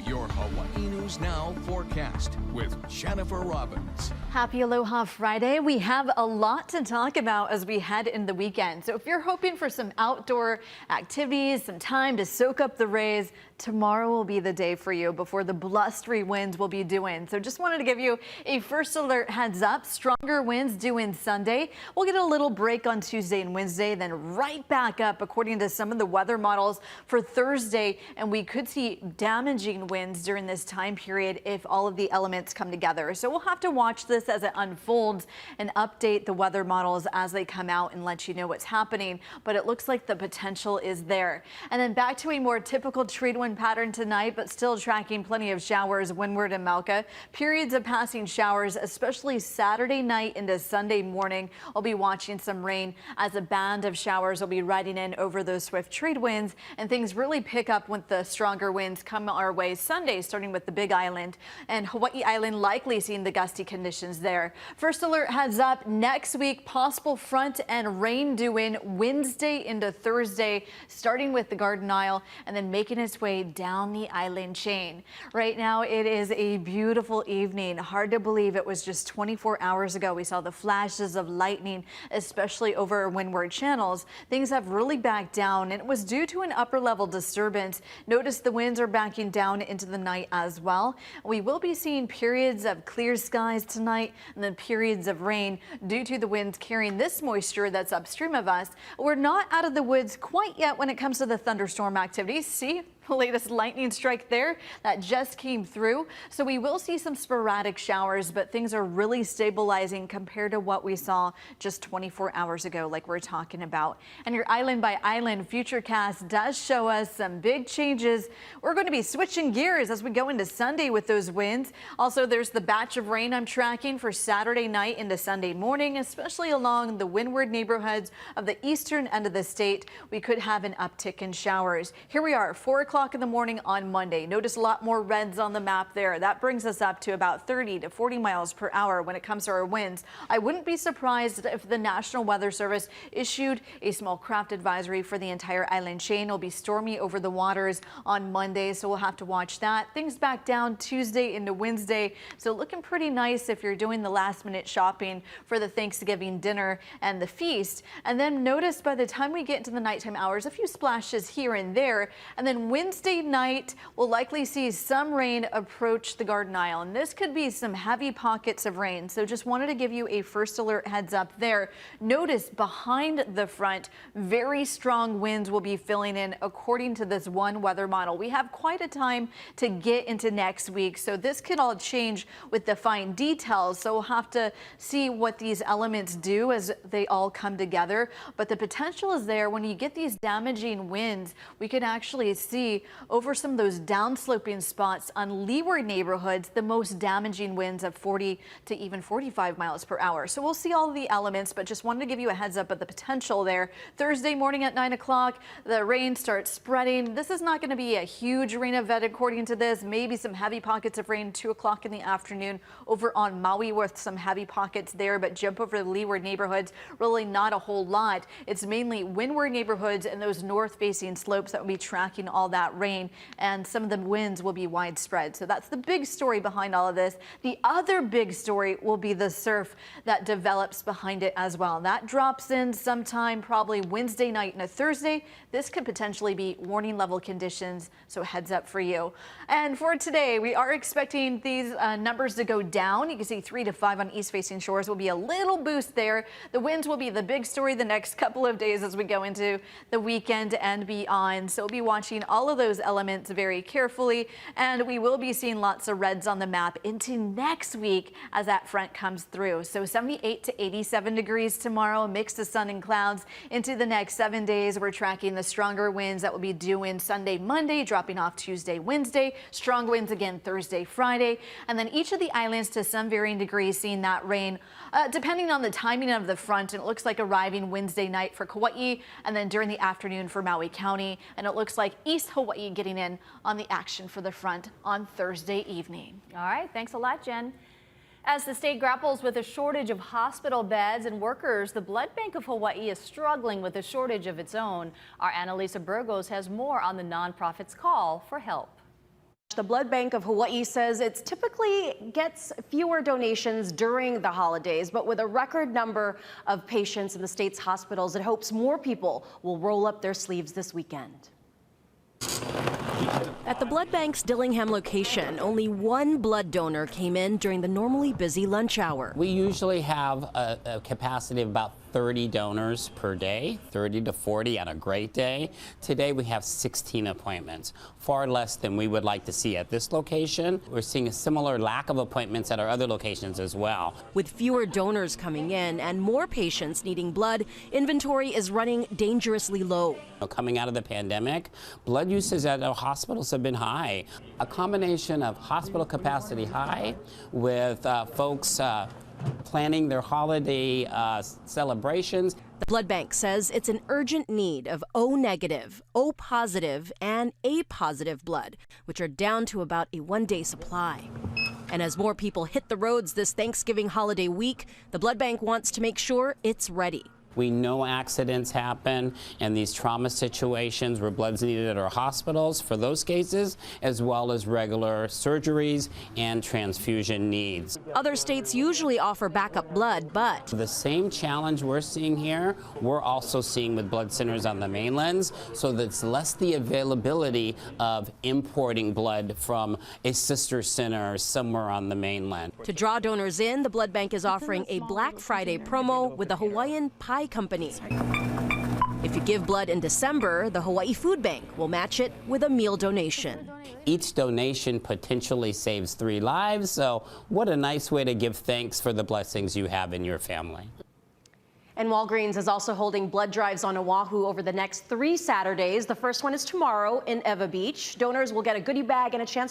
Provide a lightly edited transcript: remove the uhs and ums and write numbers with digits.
your Hawaii News Now forecast with Jennifer Robbins. Happy Aloha Friday. We have a lot to talk about as we head into the weekend. So if you're hoping for some outdoor activities, some time to soak up the rays, tomorrow will be the day for you before the blustery winds will be due in. So just wanted to give you a first alert heads up. Stronger winds due in Sunday. We'll get a little break on Tuesday and Wednesday, then right back up according to some of the weather models for Thursday. And we could see damaging winds during this time period if all of the elements come together. So we'll have to watch this as it unfolds and update the weather models as they come out and let you know what's happening. But it looks like the potential is there. And then back to a more typical trade wind pattern tonight, but still tracking plenty of showers windward in Mauka. Periods of passing showers, especially Saturday night into Sunday morning. I'll be watching some rain as a band of showers will be riding in over those swift trade winds, and things really pick up when the stronger winds come our way Sunday, starting with the Big Island and Hawaii Island, likely seeing the gusty conditions there. First alert heads up next week, possible front and rain due in Wednesday into Thursday, starting with the Garden Isle and then making its way down the island chain. Right now it is a beautiful evening. Hard to believe it was just 24 hours ago we saw the flashes of lightning, especially over windward channels. Things have really backed down, and it was due to an upper level disturbance. Notice the winds are backing down into the night as well. We will be seeing periods of clear skies tonight and then periods of rain due to the winds carrying this moisture that's upstream of us. We're not out of the woods quite yet when it comes to the thunderstorm activities. See? The latest lightning strike there that just came through. So we will see some sporadic showers, but things are really stabilizing compared to what we saw just 24 hours ago, like we're talking about. And your island by island futurecast does show us some big changes. We're going to be switching gears as we go into Sunday with those winds. Also, there's the batch of rain I'm tracking for Saturday night into Sunday morning, especially along the windward neighborhoods of the eastern end of the state. We could have an uptick in showers. Here we are, 4 o'clock in the morning on Monday. Notice a lot more reds on the map there. That brings us up to about 30 to 40 miles per hour when it comes to our winds. I wouldn't be surprised if the National Weather Service issued a small craft advisory for the entire island chain. It'll be stormy over the waters on Monday, so we'll have to watch that. Things back down Tuesday into Wednesday, so looking pretty nice if you're doing the last minute shopping for the Thanksgiving dinner and the feast. And then notice by the time we get into the nighttime hours, a few splashes here and there, and then Wednesday night, we'll likely see some rain approach the Garden Isle, and this could be some heavy pockets of rain. So just wanted to give you a first alert heads up there. Notice behind the front, very strong winds will be filling in according to this one weather model. We have quite a time to get into next week, so this could all change with the fine details. So we'll have to see what these elements do as they all come together. But the potential is there. When you get these damaging winds, we could actually see over some of those downsloping spots on leeward neighborhoods the most damaging winds of 40 to even 45 miles per hour. So we'll see all of the elements, but just wanted to give you a heads up of the potential there. Thursday morning at 9 o'clock, the rain starts spreading. This is not going to be a huge rain event according to this. Maybe some heavy pockets of rain 2 o'clock in the afternoon over on Maui with some heavy pockets there, but jump over the leeward neighborhoods, really not a whole lot. It's mainly windward neighborhoods and those north facing slopes that will be tracking all that rain, and some of the winds will be widespread. So that's the big story behind all of this. The other big story will be the surf that develops behind it as well. That drops in sometime probably Wednesday night and a Thursday. This could potentially be warning level conditions, so heads up for you. And for today, we are expecting these numbers to go down. You can see 3 to 5 on east facing shores will be a little boost there. The winds will be the big story the next couple of days as we go into the weekend and beyond. So we'll be watching all of those elements very carefully, and we will be seeing lots of reds on the map into next week as that front comes through. So 78 to 87 degrees tomorrow, a mix of sun and clouds. Into the next 7 days, we're tracking the stronger winds that will be due in Sunday, Monday, dropping off Tuesday, Wednesday. Strong winds again Thursday, Friday, and then each of the islands to some varying degrees seeing that rain depending on the timing of the front. And it looks like arriving Wednesday night for Kauai, and then during the afternoon for Maui County, and it looks like East Hawaii getting in on the action for the front on Thursday evening. All right, thanks a lot, Jen. As the state grapples with a shortage of hospital beds and workers, the Blood Bank of Hawaii is struggling with a shortage of its own. Our Annalisa Burgos has more on the nonprofit's call for help. The Blood Bank of Hawaii says it typically gets fewer donations during the holidays, but with a record number of patients in the state's hospitals, it hopes more people will roll up their sleeves this weekend. At the blood bank's Dillingham location, only one blood donor came in during the normally busy lunch hour. We usually have a capacity of about 30 donors per day, 30 to 40 on a great day. Today we have 16 appointments, far less than we would like to see at this location. We're seeing a similar lack of appointments at our other locations as well. With fewer donors coming in and more patients needing blood, inventory is running dangerously low. Coming out of the pandemic, blood uses at our hospitals have been high. A combination of hospital capacity high with folks planning their holiday celebrations. The blood bank says it's an urgent need of O negative, O positive, and A positive blood, which are down to about a one-day supply. And as more people hit the roads this Thanksgiving holiday week, the blood bank wants to make sure it's ready. We know accidents happen and these trauma situations where blood's needed at our hospitals for those cases, as well as regular surgeries and transfusion needs. Other states usually offer backup blood, but The same challenge we're seeing here, we're also seeing with blood centers on the mainlands, so that's less the availability of importing blood from a sister center somewhere on the mainland. to draw donors in, the blood bank is offering a Black Friday promo with the Hawaiian Pie Company. If you give blood in December, the Hawaii Food Bank will match it with a meal donation. Each donation potentially saves 3 lives, so what a nice way to give thanks for the blessings you have in your family. And Walgreens is also holding blood drives on Oahu over the next 3 Saturdays. The first one is tomorrow in Ewa Beach. Donors will get a goodie bag and a chance